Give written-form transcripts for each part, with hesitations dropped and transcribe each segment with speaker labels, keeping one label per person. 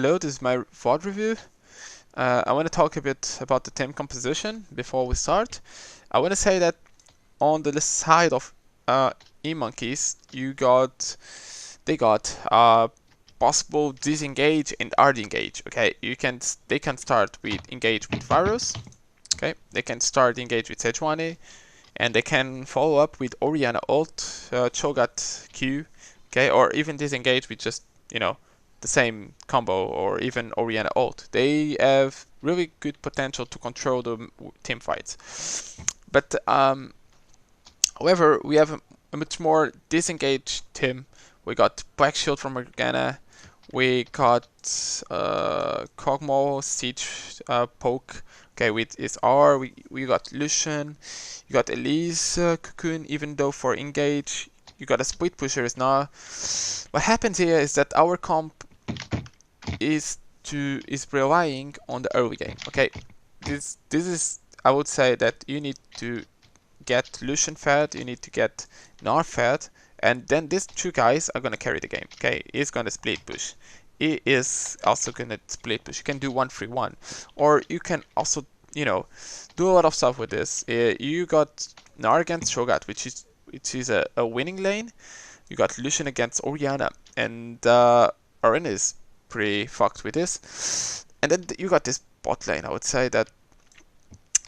Speaker 1: Hello, this is my VOD review. I want to talk a bit about the team composition before we start. I want to say that on the side of eMonkeys, they got possible disengage and hard engage. Okay, they can start with engage with Varus. Okay, they can start engage with Sejuani, and they can follow up with Orianna ult, Cho'Gath Q. Okay, or even disengage with just the same combo, or even Orianna ult. They have really good potential to control the team fights. But however, we have a much more disengaged team. We got Black Shield from Morgana. We got Kog'Maw, Siege, Poke. Okay, with his R. We got Lucian. You got Elise, Cocoon, even though for engage. You got a split pusher is now. What happens here is that our comp is relying on the early game. Okay, this is, I would say that you need to get Lucian fed, you need to get Gnar fed, and then these two guys are gonna carry the game. Okay, he's gonna split push. He is also gonna split push. You can do 1-3-1, or you can also do a lot of stuff with this. You got Gnar against Cho'Gath, which is a winning lane. You got Lucian against Orianna, and Orianna is pretty fucked with this. And then you got this bot lane. I would say that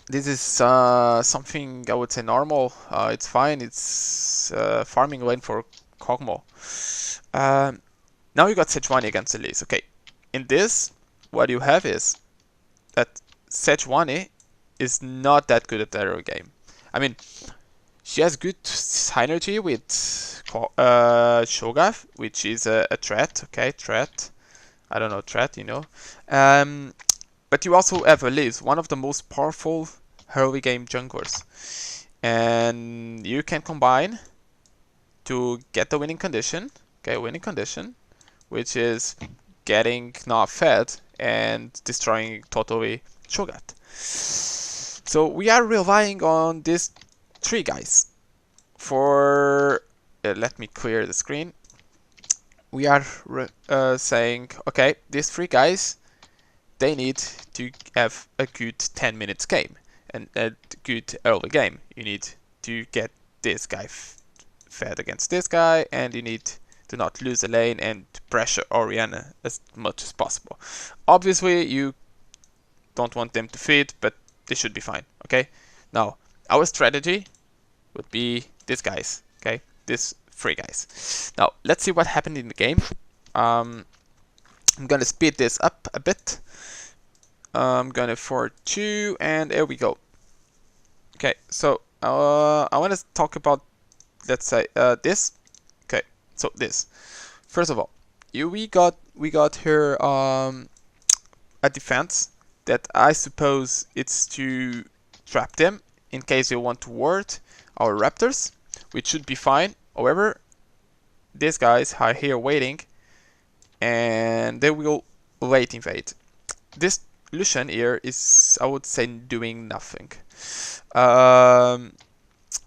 Speaker 1: this is something I would say normal. It's fine. It's farming lane for Kog'Maw. Now you got Sejuani against Elise. Okay, in this, what you have is that Sejuani is not that good at the early game. I mean, she has good synergy with Cho'Gath, which is a threat. Okay, threat. I don't know, threat, but you also have Elise, one of the most powerful early game junglers. And you can combine to get the winning condition. Okay, winning condition, which is getting Gnar fed and destroying totally Cho'Gath. So we are relying on these three guys for let me clear the screen. We are saying, okay, these three guys, they need to have a good 10 minutes game and a good early game. You need to get this guy fed against this guy, and you need to not lose a lane and pressure Orianna as much as possible. Obviously, you don't want them to feed, but they should be fine. Okay. Now, our strategy would be these guys. Okay, these three guys. Now, let's see what happened in the game. I'm gonna speed this up a bit. I'm gonna 4-2, and there we go. Okay, so I want to talk about, let's say, this. Okay, so this. First of all, we got here a defense that I suppose it's to trap them in case you want to ward our raptors, which should be fine. However, these guys are here waiting, and they will late invade. This Lucian here is, I would say, doing nothing.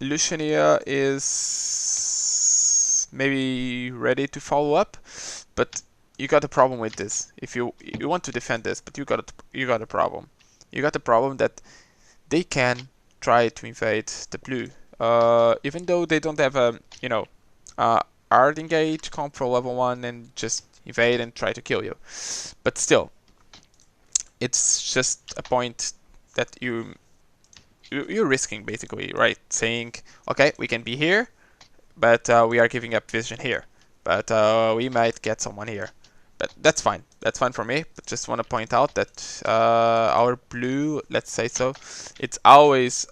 Speaker 1: Lucian here is maybe ready to follow up, but you got a problem with this. If you want to defend this, but you got a problem. You got a problem that they can try to invade the blue. Even though they don't have a hard engage comp for level 1 and just invade and try to kill you, but still, it's just a point that you're risking, basically, right? Saying, okay, we can be here, but we are giving up vision here, but we might get someone here. But that's fine. That's fine for me. But just want to point out that our blue, let's say so, it's always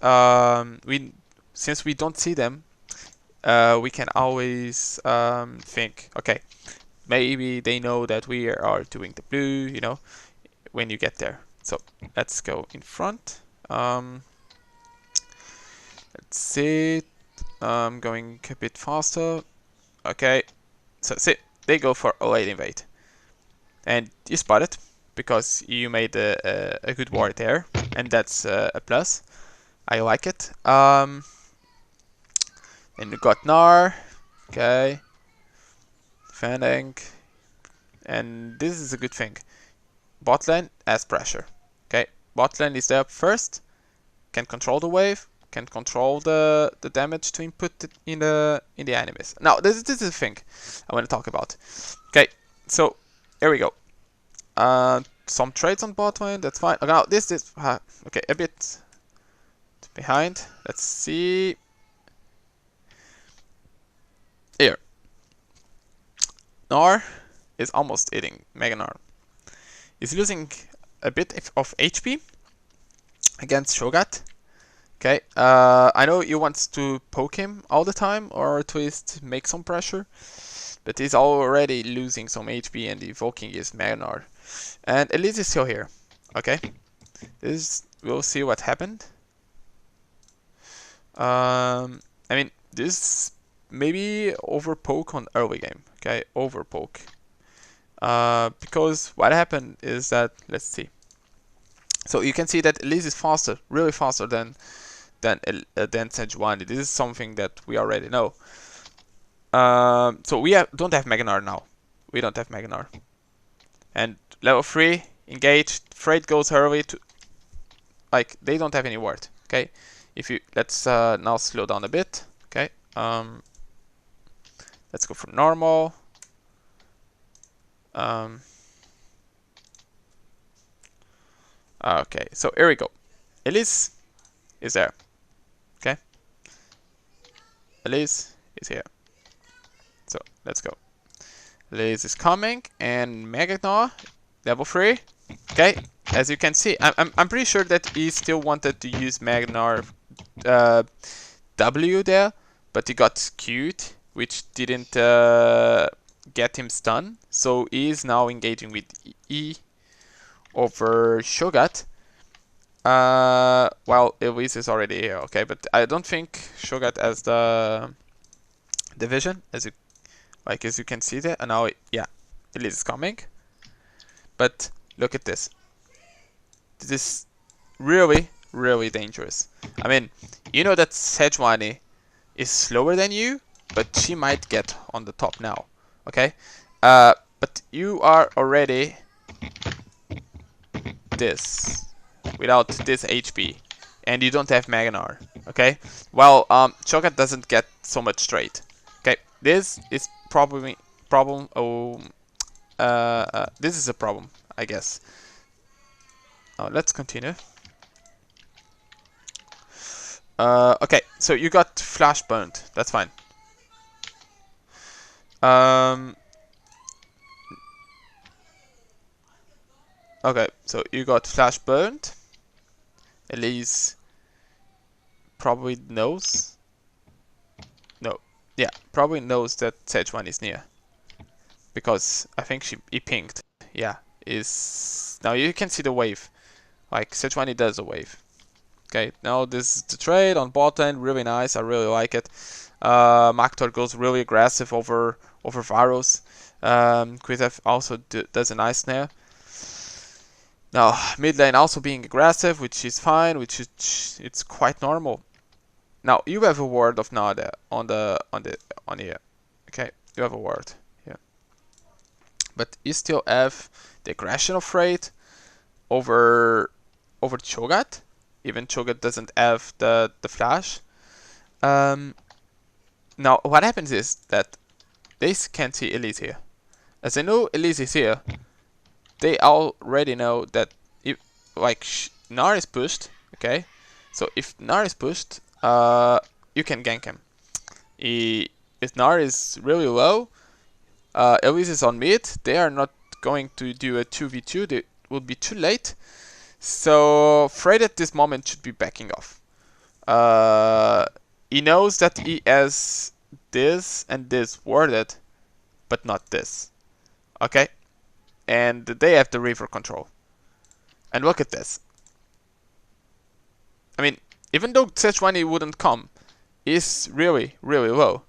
Speaker 1: since we don't see them, we can always think, okay, maybe they know that we are doing the blue, when you get there. So let's go in front. Let's see. I'm going a bit faster. Okay. So see, they go for a late invade. And you spot it, because you made a good ward there, and that's a plus. I like it. And you got Gnar, okay, defending, and this is a good thing. Bot lane has pressure. Okay, bot lane is there first, can control the wave, can control the damage to input it in the enemies. Now this is the thing I want to talk about. Okay, so here we go. Some trades on bot lane, that's fine. Now this is okay, a bit behind. Let's see here. Gnar is almost hitting Mega Gnar. He's losing a bit of HP against Shogat. Okay, I know you want to poke him all the time or at least make some pressure, but he's already losing some HP and evoking his Mega Gnar. And Elise is still here. Okay, we'll see what happened. I mean, this maybe over poke on early game. Okay, over poke. Because what happened is that, let's see. So you can see that Elise is faster, really faster than Sejuani. This is something that we already know. So we don't have Mega Gnar now. We don't have Mega Gnar. And level 3, engaged, Freight goes early to... Like, they don't have any ward, okay? Let's now slow down a bit, okay? Let's go for normal. Okay, so here we go. Elise is there, okay? Elise is here. So, let's go. Elise is coming, and Mega Gnar, level 3. Okay, as you can see, I'm pretty sure that he still wanted to use Mega Gnar W there, but he got queued, which didn't get him stunned. So he is now engaging with E over Shogat, while Elise is already here. Okay, but I don't think Shogat has the vision, as you can see there. And now, yeah, Elise is coming. But look at this. This is really, really dangerous. I mean, you know that Sejuani is slower than you, but she might get on the top now. Okay? But you are already this, without this HP, and you don't have Mega Gnar. Okay? Well, Shogat doesn't get so much trade. Okay? This is probably problem. This is a problem, I guess. Let's continue. Okay, so you got flash burned. That's fine. Okay, so you got flash burned. Elise probably knows. No, yeah, probably knows that Sejuani is near. Because I think he pinged. Yeah, now you can see the wave. Like Sejuani does a wave. Okay, now this is the trade on bot lane, really nice. I really like it. Maktor goes really aggressive over Varus. Krizev also does a nice snare. Now mid lane also being aggressive, which is fine, it's quite normal. Now you have a ward of Nada on here. Okay, you have a ward here. But you still have the aggression of Freight over Cho'Gath. Even Cho'Gath doesn't have the flash. Now what happens is that they can't see Elise here. As they know Elise is here, they already know that if Gnar is pushed, okay? So if Gnar is pushed, you can gank him. If Gnar is really low, Elise is on mid, they are not going to do a 2v2, they will be too late. So Freight at this moment should be backing off. He knows that he has this and this warded, but not this. Okay? And they have the river control. And look at this. I mean, even though Sejuani wouldn't come, is really, really low.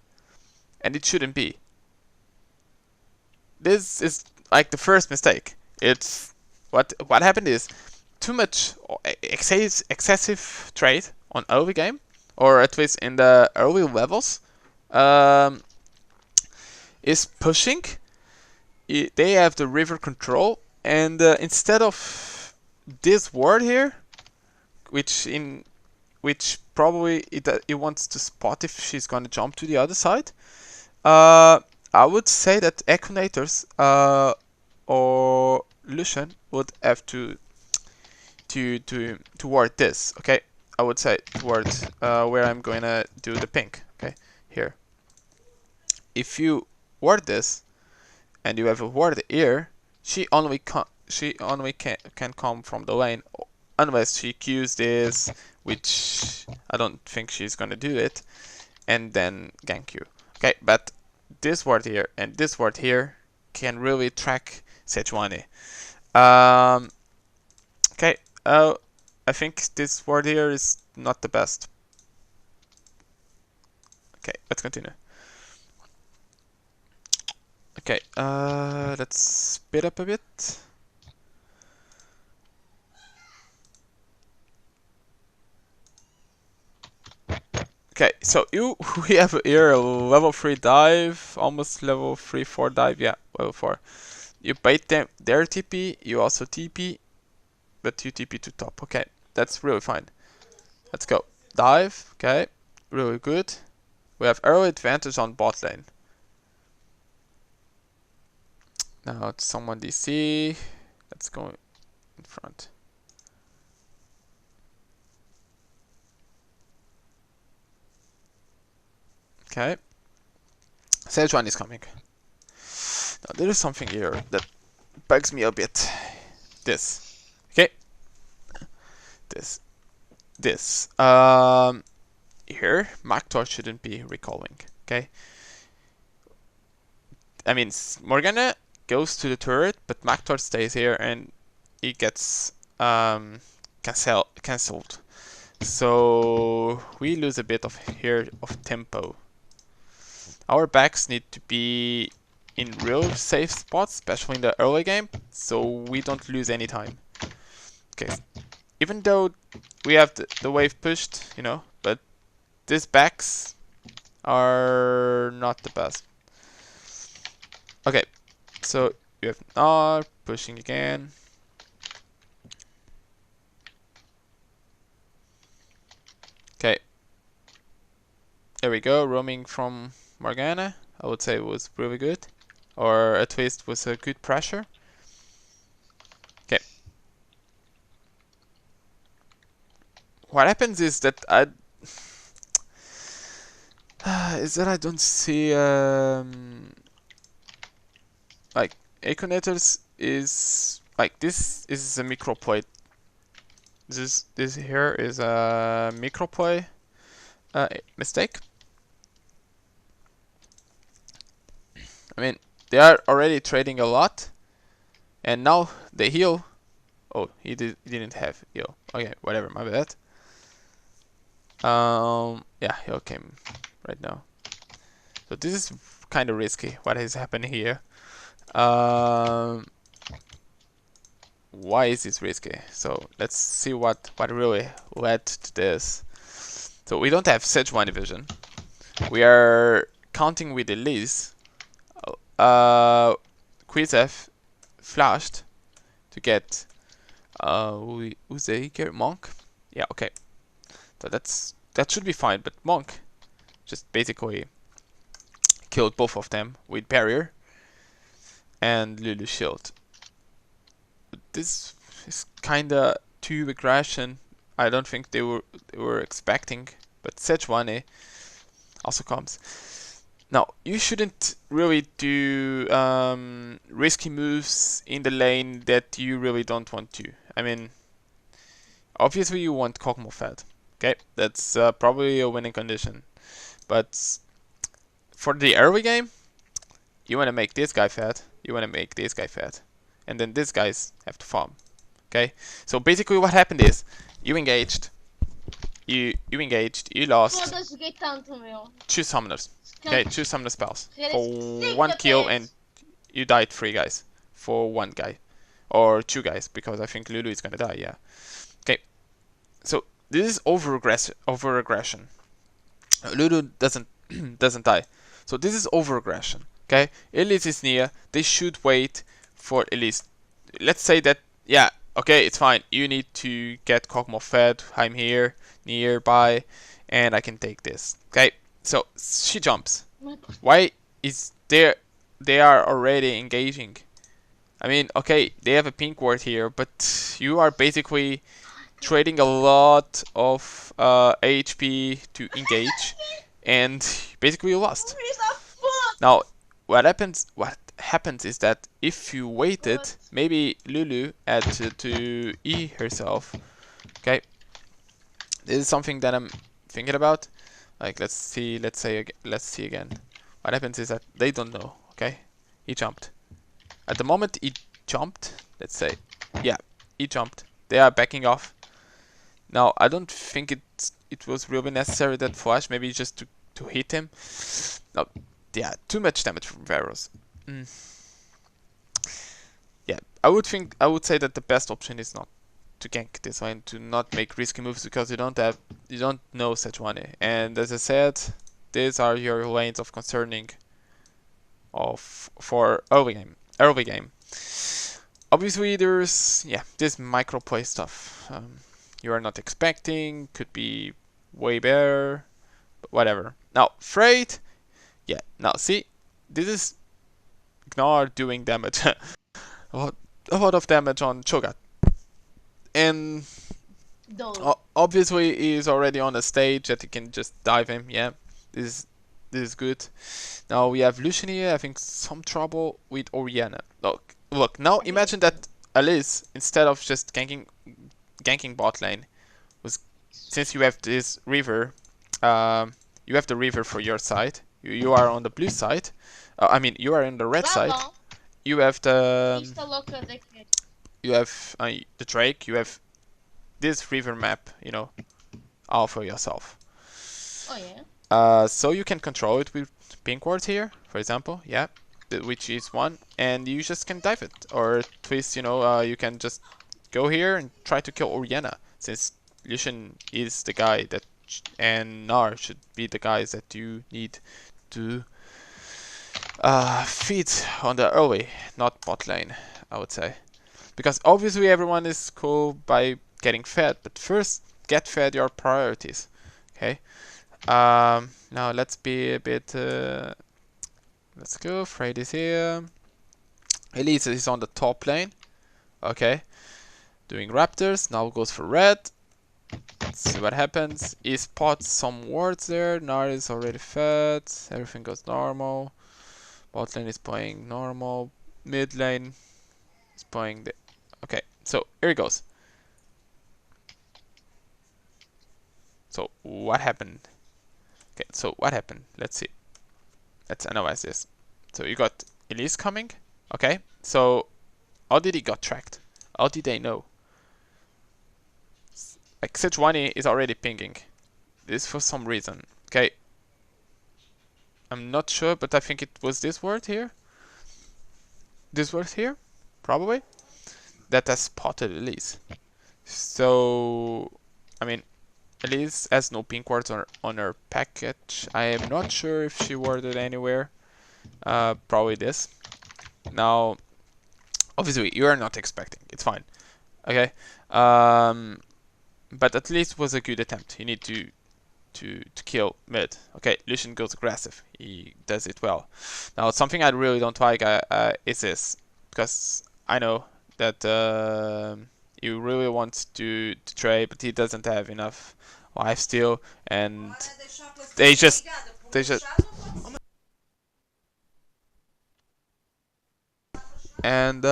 Speaker 1: And it shouldn't be. This is like the first mistake. It's what happened is too much excessive trade on early game, or at least in the early levels, is pushing they have the river control, and instead of this ward here, which probably it wants to spot if she's gonna jump to the other side, I would say that Econators or Lucian would have to ward this. Okay, I would say toward where I'm gonna do the pink. Okay, here. If you ward this and you have a ward here, she only can come from the lane unless she queues this, which I don't think she's gonna do it, and then gank you. Okay, but this ward here and this ward here can really track Sejuani. Okay, I think this ward here is not the best. Okay, let's continue. Okay, let's speed up a bit. Okay, so we have here a level 3 dive, almost level 3-4 dive, yeah, level 4. You bait their TP, you also TP, but you TP to top. Okay, that's really fine. Let's go. Dive, okay, really good. We have early advantage on bot lane. Now it's someone DC. Let's go in front. Okay. Sejuani is coming. Now there is something here that bugs me a bit. This. Okay. This. Here, Maktor shouldn't be recalling. Okay. I mean, Morgana goes to the turret, but Maktor stays here and he gets cancelled. So we lose a bit of tempo. Our backs need to be in real safe spots, especially in the early game, so we don't lose any time. Okay, even though we have the wave pushed, you know, but these backs are not the best. Okay, so you have Gnar pushing again. Okay, there we go, roaming from Morgana. I would say it was really good, or at least was a good pressure. Okay. What happens is that I don't see like Econators is like this is a micro play. This here is a micro play mistake. I mean, they are already trading a lot, and now they heal. Oh, he didn't have heal. Okay, whatever, my bad. Yeah, heal came right now. So this is kind of risky. What is happening here? Why is this risky? So let's see what really led to this. So we don't have Sejuani vision. We are counting with Elise. Quizev flashed to get who's the here? Monk? Yeah, okay. So that should be fine, but Monk just basically killed both of them with barrier and Lulu shield. This is kinda too aggression. I don't think they were expecting, but Sejuani also comes. Now, you shouldn't really do risky moves in the lane that you really don't want to. I mean, obviously you want Kog'Maw fed. Okay, that's probably a winning condition. But for the early game, you want to make this guy fed, you want to make this guy fed. And then these guys have to farm. Okay, so basically what happened is, you engaged, you lost 2 summoners. Okay, 2 summoner spells for 1 kill, and you died 3 guys for 1 guy. Or 2 guys, because I think Lulu is gonna die, yeah. Okay, so this is over aggression. Lulu doesn't die. So this is over aggression. Okay, Elise is near. They should wait for Elise. Let's say that, yeah, okay, it's fine. You need to get Kog'Maw fed. I'm here, nearby, and I can take this. Okay, so she jumps. Why is there? They are already engaging. I mean, okay, they have a pink ward here, but you are basically trading a lot of HP to engage, and basically you lost. Now, what happens is that if you waited, maybe Lulu had to E herself. Okay, this is something that I'm thinking about. Like, let's see again. What happens is that they don't know. Okay, he jumped. At the moment he jumped, let's say, yeah, he jumped. They are backing off. Now, I don't think it was really necessary that flash, maybe just to hit him. No, yeah, too much damage from Varus. Yeah, I would say that the best option is not to gank this lane, to not make risky moves, because you don't know Sejuani. And as I said, these are your lanes of concerning for early game. Obviously, there's this micro play stuff. You are not expecting, could be way better, but whatever. Now, Freight, yeah. Now, see, this is Gnar doing damage, a lot of damage on Cho'Gath, and obviously he's already on a stage that you can just dive him. Yeah, this is good. Now we have Lucian here having some trouble with Orianna. Look. Now imagine that Elise, instead of just ganking bot lane, since you have this river, you have the river for your side. You are on the blue side. I mean, you are on the red side. You have the Drake. You have this river map. All for yourself.
Speaker 2: Oh yeah.
Speaker 1: So you can control it with pink wards here, for example. Yeah, which is one, and you just can dive it or twist. You can just go here and try to kill Orianna, since Lucian is the guy that, and Gnar should be the guys that you need to feed on the early, not bot lane, I would say. Because obviously everyone is cool by getting fed, but first get fed your priorities. Okay. Now let's be a bit. Let's go. Freight is here. Elise is on the top lane. Okay. Doing Raptors. Now goes for red. Let's see what happens. He spots some wards there. Gnar is already fed. Everything goes normal. Bot lane is playing normal. Mid lane is playing the. Okay, so here it goes. So what happened? Okay, so what happened? Let's see. Let's analyze this. So you got Elise coming. Okay, so how did he got tracked? How did they know? Like, Sejuani is already pinging this for some reason. Okay, I'm not sure, but I think it was this word here. This word here, probably, that has spotted Elise. So, I mean, Elise has no pink wards on her package. I am not sure if she warded anywhere. Probably this. Now, obviously, you are not expecting. It's fine. Okay. But at least it was a good attempt. You need to kill mid. Okay, Lucian goes aggressive. He does it well. Now, something I really don't like is this, because I know that you really want to trade, but he doesn't have enough life steal, and they just and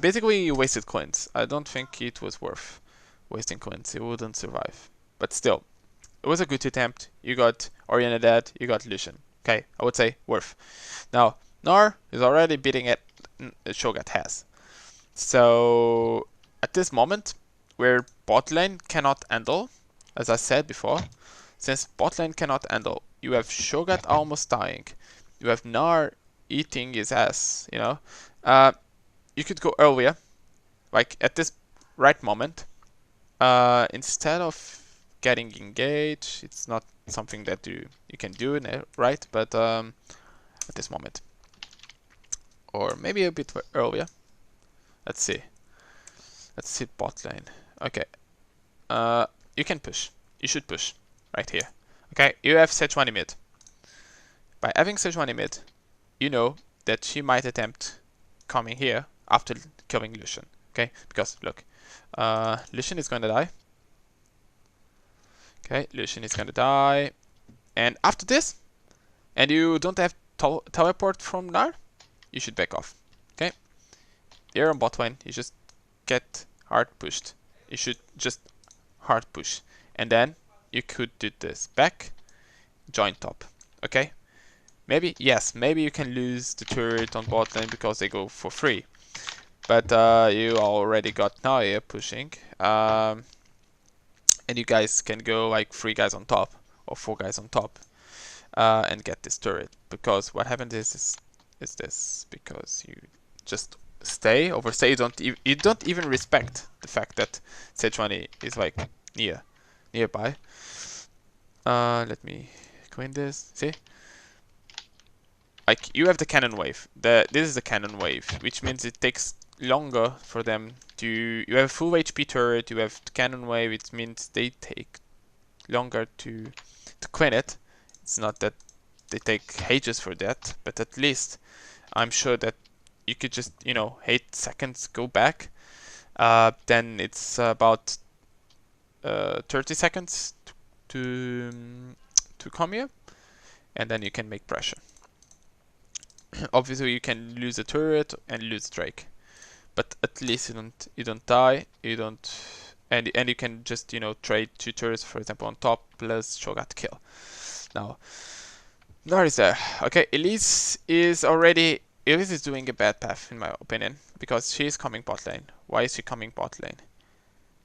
Speaker 1: basically you wasted coins. I don't think it was worth wasting coins. It wouldn't survive. But still, it was a good attempt. You got Orianna dead, you got Lucian. Okay, I would say worth. Now, Gnar is already beating it Cho'Gath has. So, at this moment, where bot lane cannot handle, as I said before, since bot lane cannot handle, you have Cho'Gath almost dying. You have Gnar eating his ass, you could go earlier, like at this right moment. Instead of getting engaged, it's not something that you can do, right? But at this moment. or maybe a bit earlier. Let's see. Let's see bot lane. Okay. You can push. You should push right here. Okay, you have Sejuani mid. By having Sejuani mid, you know that she might attempt coming here after killing Lucian. Okay, because look, Lucian is gonna die. Okay, Lucian is gonna die, and after this, and you don't have teleport from Nar, you should back off. Okay, here on bot lane, you just get hard pushed. You should just hard push, and then you could do this back, join top. Okay, maybe yes, maybe you can lose the turret on bot lane because they go for free, but you already got Naya pushing, and you guys can go like 3 guys on top or 4 guys on top, and get this turret. Because what happened is this, because you just overstay, you don't even respect the fact that Sejuani is like nearby. Let me clean this. See, like you have the cannon wave. This is the cannon wave, which means it takes longer for them to. You have a full HP turret. You have the cannon wave. It means they take longer to clean it. It's not that they take ages for that, but at least I'm sure that you could just 8 seconds go back. Then it's about 30 seconds to come here, and then you can make pressure. Obviously, you can lose a turret and lose Drake, but at least you don't die. You don't, and you can just trade 2 turrets, for example, on top plus Shogat kill. Now, Nar is there. Okay, Elise is doing a bad path in my opinion, because she is coming bot lane. Why is she coming bot lane?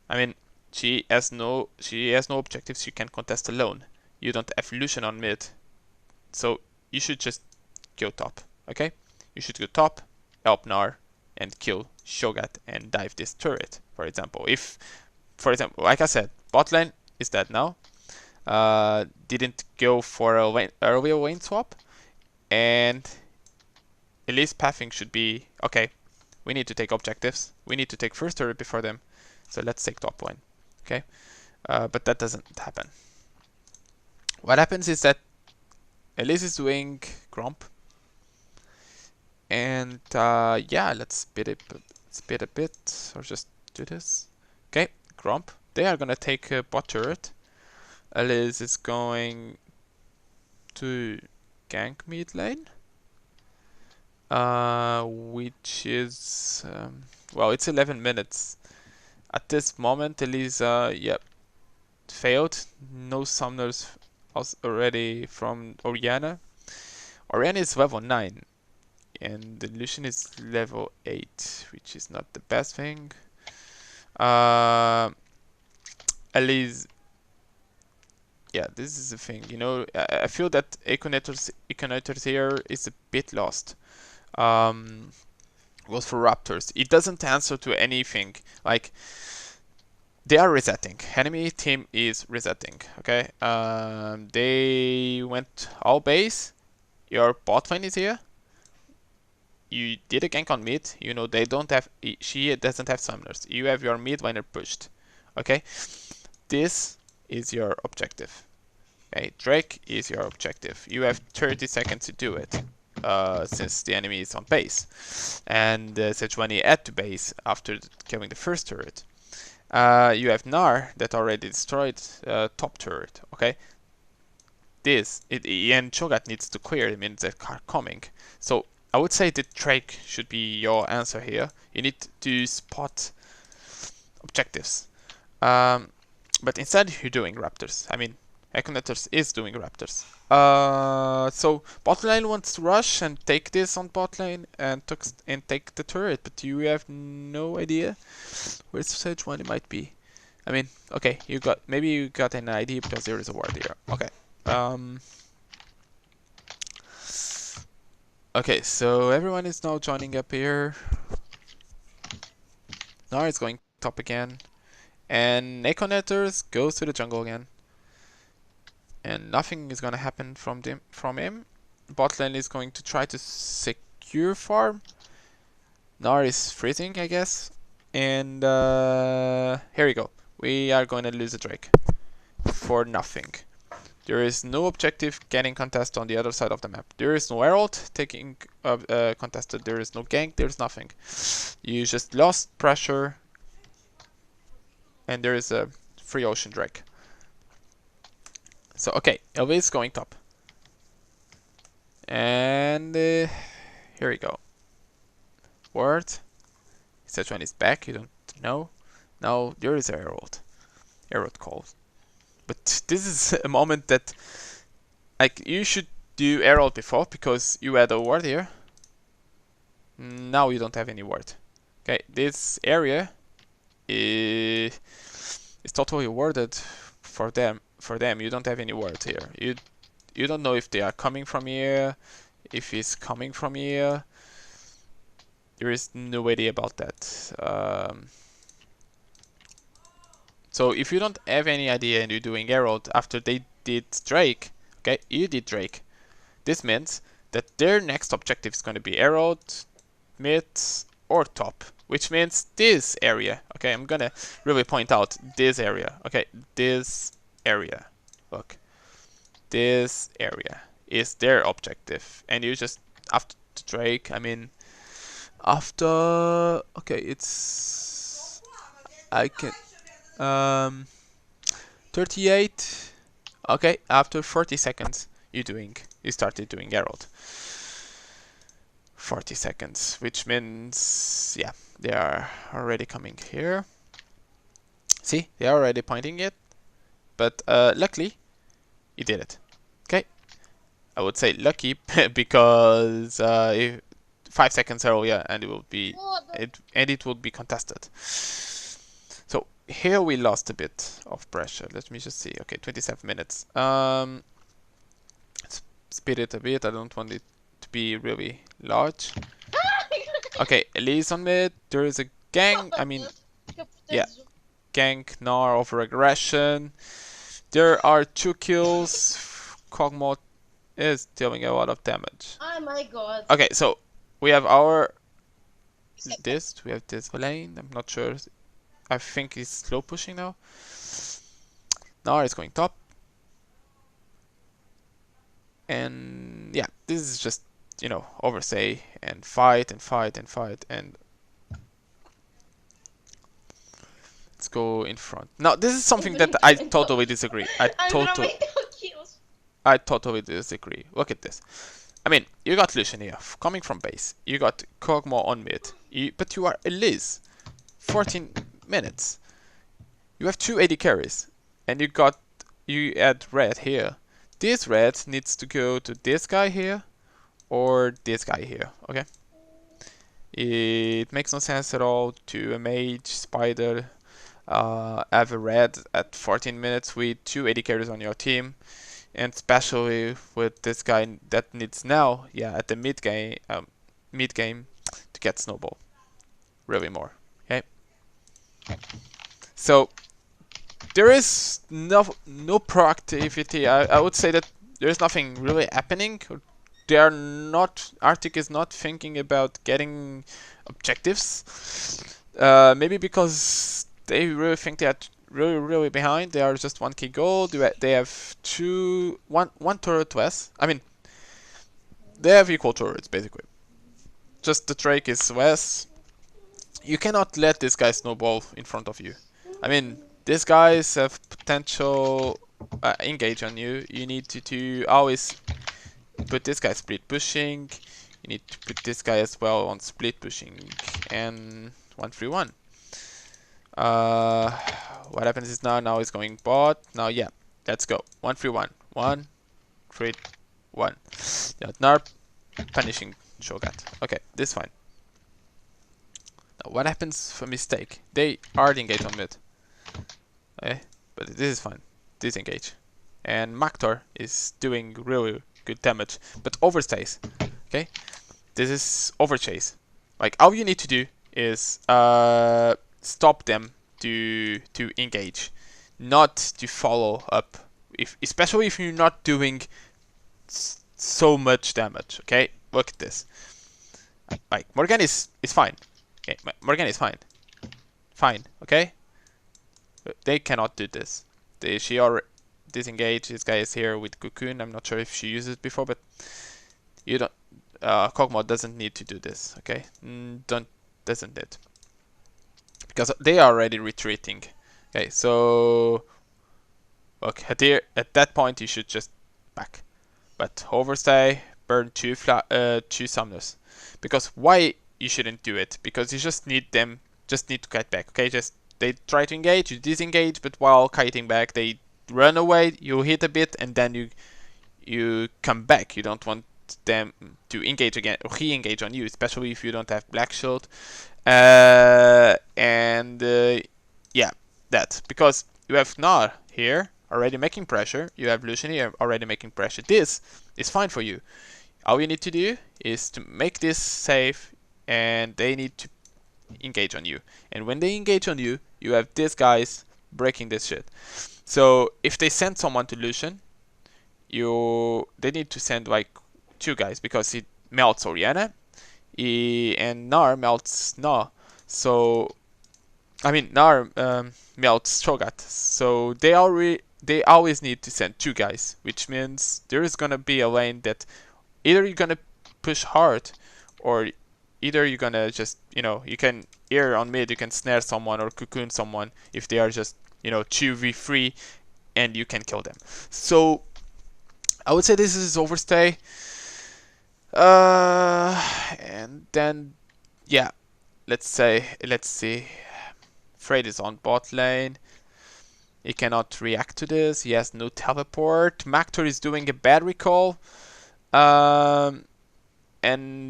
Speaker 1: I mean, she has no objectives she can contest alone. You don't have Lucian on mid, so you should just go top. Okay, you should go top, help Nar, and kill Shogat and dive this turret. For example, like I said, bot lane is dead now. Didn't go for a earlier lane swap, and Elise pathing should be okay. We need to take objectives. We need to take first turret before them, so let's take top lane. Okay, but that doesn't happen. What happens is that Elise is doing Gromp, and yeah, let's speed a bit, or just do this. Okay, Gromp. They are gonna take a bot turret. Elise is going to gank mid lane, which is well, it's 11 minutes at this moment. Elise, yep, failed. No summoners already from Oriana. Oriana is level 9, and the Lucian is level 8, which is not the best thing. Elise, yeah, this is the thing. I feel that Econators here is a bit lost. Was for Raptors. It doesn't answer to anything. Like, they are resetting. Enemy team is resetting. Okay. They went all base. Your bot lane is here. You did a gank on mid. They don't have. She doesn't have summoners. You have your mid laner pushed. Okay. This is your objective. Okay, Drake is your objective. You have 30 seconds to do it, since the enemy is on base, and Sejuani had to base after killing the first turret. You have Nar that already destroyed top turret. Okay, and Cho'Gath needs to clear the minions that are coming. So I would say that Drake should be your answer here. You need to spot objectives, but instead you're doing Raptors. I mean, Econators is doing Raptors. So bot lane wants to rush and take this on bot lane and take the turret, but you have no idea where Sejuani might be. I mean, okay, maybe you got an idea because there is a ward here. Okay. Okay, so everyone is now joining up here. Nar is going top again, and Econators goes to the jungle again. And nothing is gonna happen from him. Bot lane is going to try to secure farm. Nar is freezing, I guess. And here we go. We are going to lose a Drake for nothing. There is no objective getting contested on the other side of the map. There is no herald taking contested. There is no gank. There's nothing. You just lost pressure, and there is a free ocean Drake. So okay, LV is going top, and here we go. Word. Sechuan is back. You don't know. Now there is a herald. Herald call. But this is a moment that, like, you should do herald before because you had a ward here. Now you don't have any ward. Okay, this area is totally warded for them. You don't have any ward here. You don't know if they are coming from here, if he's coming from here. There is no idea about that. So if you don't have any idea and you're doing herald after they did Drake, okay, you did Drake. This means that their next objective is going to be herald, mid, or top, which means this area. Okay, I'm gonna really point out this area. Okay, this area. Look, this area is their objective, and you just after Drake. I mean, after okay, it's I can 38. Okay, after 40 seconds, you started doing herald. 40 seconds, which means, yeah, they are already coming here. See, they are already pointing it, but luckily, he did it. Okay, I would say lucky because 5 seconds earlier, and it will be it would be contested. So here we lost a bit of pressure. Let me just see. Okay, 27 minutes. Speed it a bit. I don't want it to be really large. Okay, Elise on mid. There is a gang. I mean, yeah, gank, Gnar over aggression. There are 2 kills. Kog'Maw is dealing a lot of damage.
Speaker 2: Oh my god.
Speaker 1: Okay, so we have our we have this lane. I'm not sure. I think he's slow pushing now. Gnar is going top. And yeah, this is just, you know, oversay and fight and fight and fight, and let's go in front. Now this is something that I totally disagree. I totally disagree. Look at this. I mean, you got Lucian here coming from base. You got Kog'Maw on mid. But you are Elise. 14 minutes. You have 2 AD carries, and you add red here. This red needs to go to this guy here or this guy here, okay? It makes no sense at all to a mage, spider, have a red at 14 minutes with 2 AD carries on your team, and especially with this guy that needs now, yeah, at the mid game to get snowball, really more, okay? So there is no proactivity. I would say that there's nothing really happening. They are not. Arctic is not thinking about getting objectives. Maybe because they really think they are really behind. They are just 1k gold. They have one turret less. I mean, they have equal turrets basically. Just the Drake is less. You cannot let this guy snowball in front of you. I mean, these guys have potential engage on you. You need to always put this guy split pushing. You need to put this guy as well on split pushing and 1-3-1. What happens is now he's going bot. Now yeah, let's go. 1-3-1. 1-3-1. Yeah, Narp punishing Shogat. Okay, this is fine. Now what happens for mistake? They already engage on mid. Okay, but this is fine. Disengage. And Maktor is doing really good damage, but overstays. Okay, this is overchase. Like all you need to do is stop them to engage, not to follow up. Especially if you're not doing so much damage. Okay, look at this. Like Morgan is fine. Okay, Morgan is fine. Okay, but they cannot do this. She already disengaged. This guy is here with Cocoon. I'm not sure if she used it before, but you don't. Kog'Maw doesn't need to do this. Okay, doesn't it? Because they are already retreating. Okay, so okay, at that point you should just back. But overstay, burn two summoners. Because why you shouldn't do it? Because you just need to kite back. Okay, just they try to engage, you disengage, but while kiting back, they run away. You hit a bit, and then you come back. You don't want them to engage again or re-engage on you, especially if you don't have Black Shield. Yeah, that because you have Gnar here already making pressure. You have Lucian here already making pressure. This is fine for you. All you need to do is to make this safe, and they need to engage on you. And when they engage on you, you have these guys breaking this shit. So if they send someone to Lucian, they need to send like two guys because it melts Oriana, and Gnar melts Gnar. So I mean Gnar melts Shogat. So they always need to send two guys, which means there is gonna be a lane that either you're gonna push hard, or either you're gonna just you can here on mid you can snare someone or cocoon someone if they are just 2v3, and you can kill them. So I would say this is overstay. And then yeah, let's see. Fred is on bot lane. He cannot react to this. He has no teleport. Mactor is doing a bad recall. And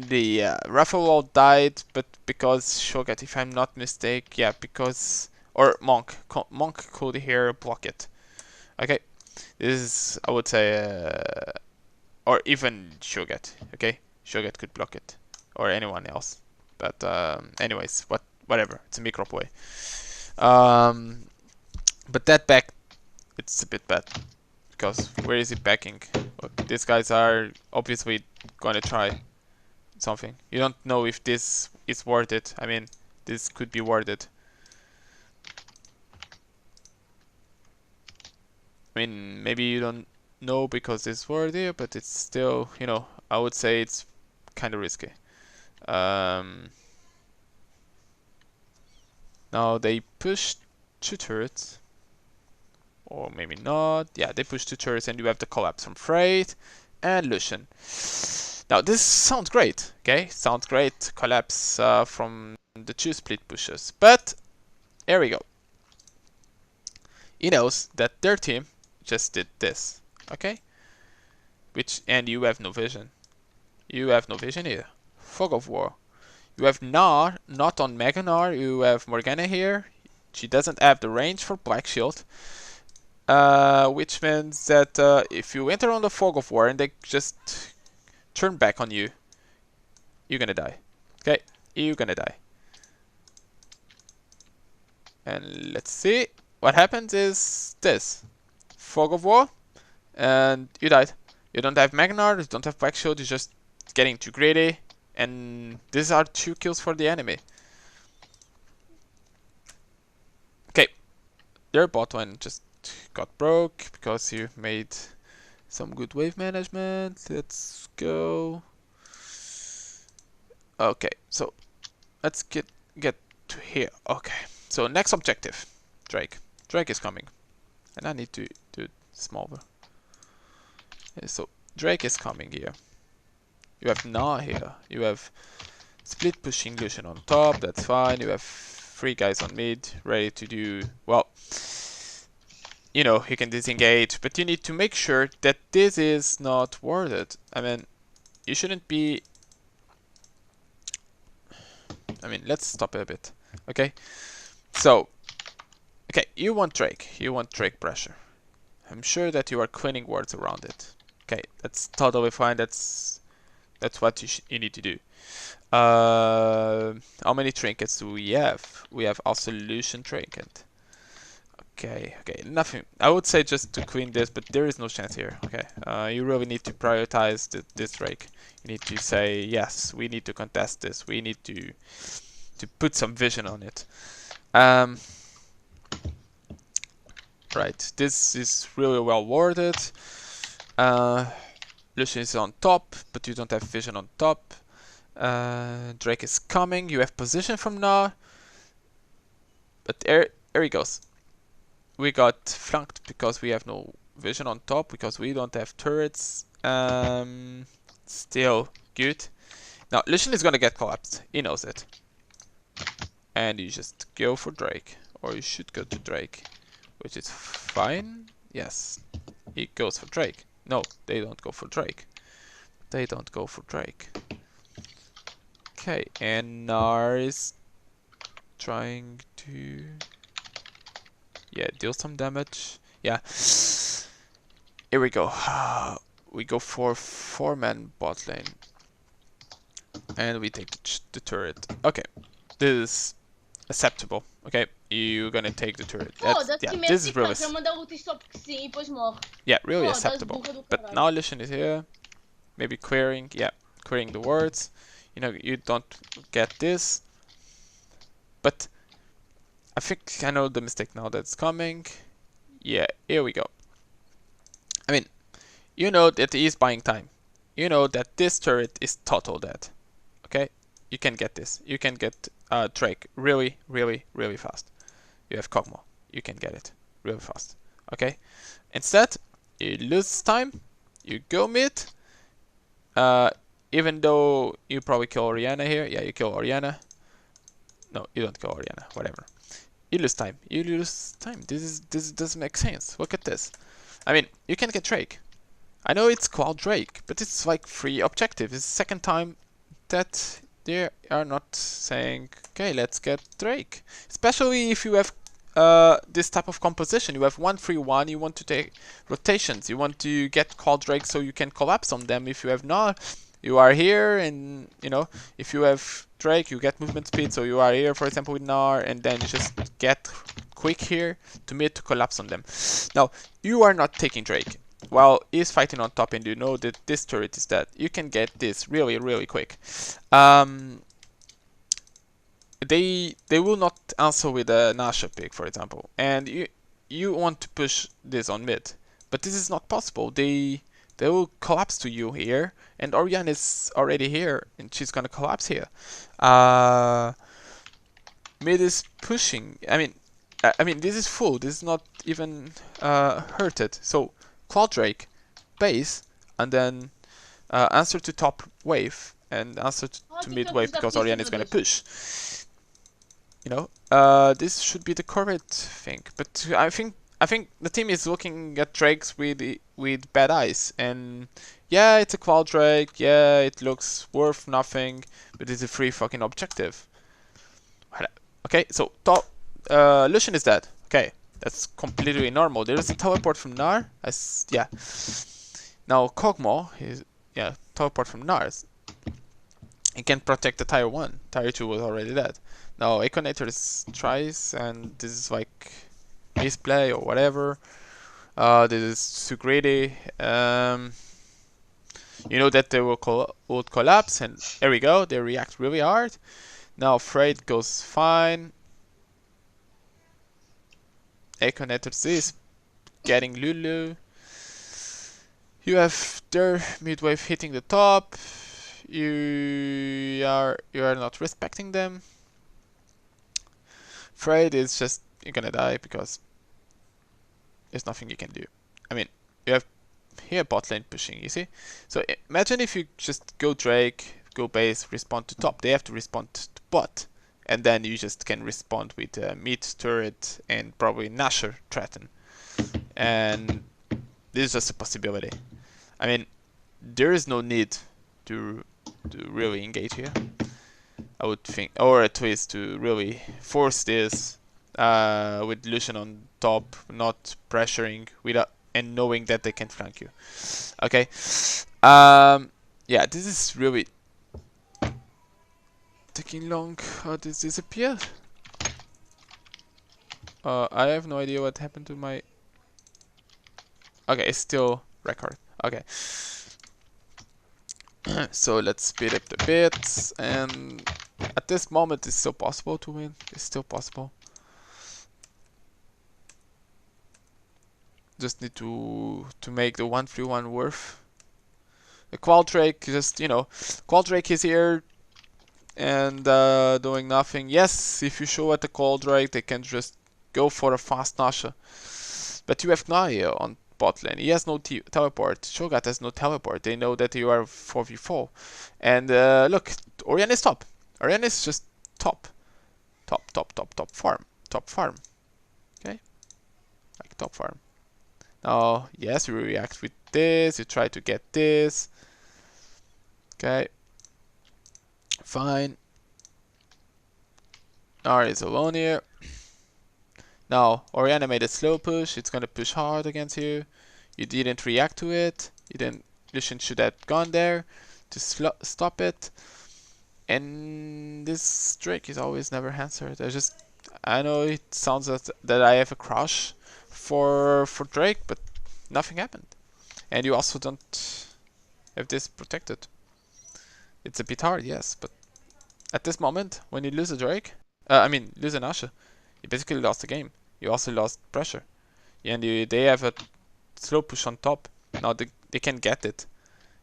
Speaker 1: the Raffle died, but because Shogat, if I'm not mistaken, yeah, because or Monk could here block it. Okay, this is I would say, or even Shogat. Okay, Shogat could block it, or anyone else. But anyways, whatever. It's a micro play. But that back, it's a bit bad because where is he backing? Look, these guys are obviously gonna try something. You don't know if this is worth it. I mean, this could be worth it. I mean, maybe you don't know because it's worthy, but it's still, I would say it's kind of risky. Now they pushed two turrets. Or maybe not. Yeah, they push two turrets, and you have the collapse from Freight and Lucian. Now this sounds great, okay? Sounds great. Collapse from the two split pushes. But here we go. He knows that their team just did this, okay? And you have no vision. You have no vision here. Fog of War. You have Gnar, not on Mega Gnar. You have Morgana here. She doesn't have the range for Black Shield. Which means that if you enter on the Fog of War and they just turn back on you, you're gonna die. Okay, you're gonna die. And let's see. What happens is this. Fog of War, and you died. You don't have Magnar, you don't have Black Shield, you're just getting too greedy, and these are 2 kills for the enemy. Okay, their bot lane just got broke because you made some good wave management. Let's go. Okay, so let's get to here. Okay, so next objective, Drake. Drake is coming, and I need to do it smaller. Okay, so Drake is coming here. You have Na here. You have split pushing Lucian on top. That's fine. You have 3 guys on mid ready to do well. You can disengage, but you need to make sure that this is not worth it. I mean, you shouldn't be. I mean, let's stop it a bit. Okay, so okay, you want Drake. You want Drake pressure. I'm sure that you are cleaning wards around it. Okay, that's totally fine. That's what you need to do. How many trinkets do we have? We have our solution trinket. Okay, nothing. I would say just to queen this, but there is no chance here. Okay, you really need to prioritize this rake. You need to say, yes, we need to contest this. We need to put some vision on it. Right, this is really well worded. Lucian is on top, but you don't have vision on top. Drake is coming. You have position from now. But here he goes. We got flanked because we have no vision on top, because we don't have turrets. Still good. Now, Lucian is gonna get collapsed. He knows it. And you just go for Drake. Or you should go to Drake. Which is fine. Yes. He goes for Drake. No, they don't go for Drake. They don't go for Drake. Okay, and Nar is trying to... yeah, deal some damage. Yeah. Here we go. We go for 4-man bot lane. And we take the turret. Okay. This is acceptable. Okay, you're gonna take the turret. Yeah, this is really... yeah, really acceptable. But now Lucian is here. Maybe querying. Yeah, querying the words. You know, you don't get this. But I think I know the mistake now that's coming. Yeah, here we go. I mean, you know that he is buying time. You know that this turret is total dead. Okay? You can get this. You can get Drake really, really, really fast. You have Kog'Maw. You can get it really fast. Okay? Instead, you lose time. You go mid. Even though you probably kill Orianna here. Yeah, you kill Orianna. No, you don't kill Orianna. Whatever. You lose time. You lose time. This doesn't make sense. Look at this. I mean, you can get Drake. I know it's called Drake, but it's like free objective. It's the second time that they are not saying, okay, let's get Drake. Especially if you have this type of composition. You have 1-3-1, you want to take rotations. You want to get called Drake so you can collapse on them. If you have not, you are here, and you know, if you have Drake, you get movement speed, so you are here, for example, with Gnar, and then you just get quick here to mid to collapse on them. Now, you are not taking Drake. While he's fighting on top and you know that this turret is dead, you can get this really, really quick. They will not answer with a Nasha pick, for example, and you want to push this on mid, but this is not possible. They will collapse to you here, and Orianna is already here, and she's gonna collapse here. Mid is pushing. I mean, this is full. This is not even hurted. So Claw Drake, base, and then answer to top wave and answer to mid wave because Orianna is gonna push. You know, this should be the correct thing. But I think the team is looking at Drakes with bad eyes. And yeah, it's a Cloud Drake. Yeah, it looks worth nothing, but it's a free fucking objective. Okay, so top Lucian is dead. Okay, that's completely normal. There is a teleport from Gnar. Yeah. Now Kog'Maw is teleport from Gnar. He can protect the tier 1. Tier 2 was already dead. Now Econator tries, and this is like misplay or whatever. This is too greedy. You know that they would collapse, and there we go. They react really hard. Now Freyed goes fine. Econator is getting Lulu. You have their midwave hitting the top. You are not respecting them. Freyed is just, you're gonna die because there's nothing you can do. I mean, you have here bot lane pushing, you see? So imagine if you just go Drake, go base, respond to top. They have to respond to bot. And then you just can respond with mid turret and probably Nasher threaten. And this is just a possibility. I mean, there is no need to really engage here, I would think, or at least to really force this with Lucian on top, not pressuring without and knowing that they can flank you. Okay, yeah, this is really taking long. How this disappeared? I have no idea what happened to my... Okay, it's still record. Okay. So let's speed up the bits, and at this moment it's still possible to win. It's still possible. Just need to make the 1-3-1 worth. The Qualdrake, just, you know, Qualdrake is here and doing nothing. Yes, if you show at the Qualdrake, they can just go for a fast Nasha. But you have Gnaya on bot lane. He has no teleport. Shogat has no teleport. They know that you are 4v4. And look, Orion is top. Orion is just top. Top farm. Top farm. Okay? Like top farm. Now, yes, you react with this. You try to get this. Okay. Fine. Nara is alone here. Now, Oriana made a slow push. It's gonna push hard against you. You didn't react to it. Lucian should have gone there to stop it. And this Drake is always never answered. I know it sounds that I have a crush for Drake, but nothing happened. And you also don't have this protected. It's a bit hard, yes, but at this moment, when you lose a Drake, lose an Ashe, you basically lost the game. You also lost pressure. And they have a slow push on top. Now they can get it.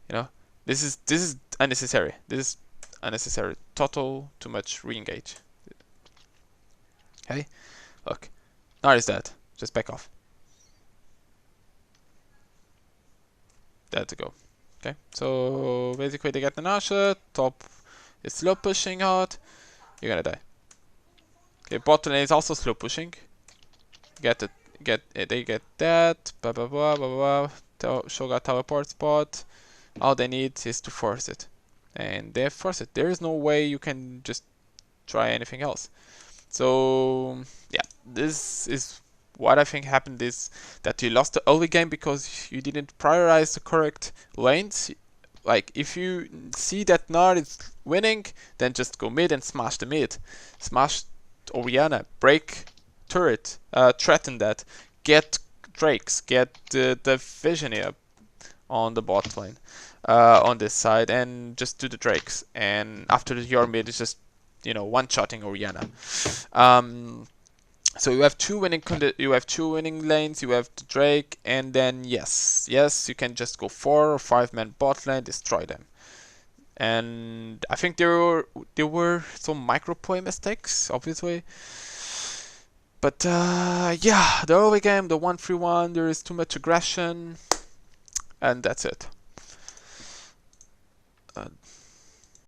Speaker 1: You know, this is unnecessary. This is unnecessary. Total too much re-engage. Okay, look, Nar is dead. Just back off. Dead to go. Okay, so basically they get the Nasha. Top is slow pushing hard. You're gonna die. Okay, bot lane is also slow pushing. They get that. Blah blah blah blah blah. Shogat teleport spot. All they need is to force it, and they force it. There is no way you can just try anything else. So yeah, this is what I think happened, is that you lost the early game because you didn't prioritize the correct lanes. Like, if you see that Nard is winning, then just go mid and smash the mid. Smash Oriana, break turret, threaten that, get Drakes, get the Visioneer on the bot lane, on this side, and just do the Drakes. And after your mid is just, you know, one-shotting Oriana. So you have two winning lanes. You have the Drake, and then yes, you can just go 4 or 5 man bot lane, destroy them. And I think there were some micro play mistakes, obviously. But yeah, the early game, the 1-3-1, there is too much aggression, and that's it.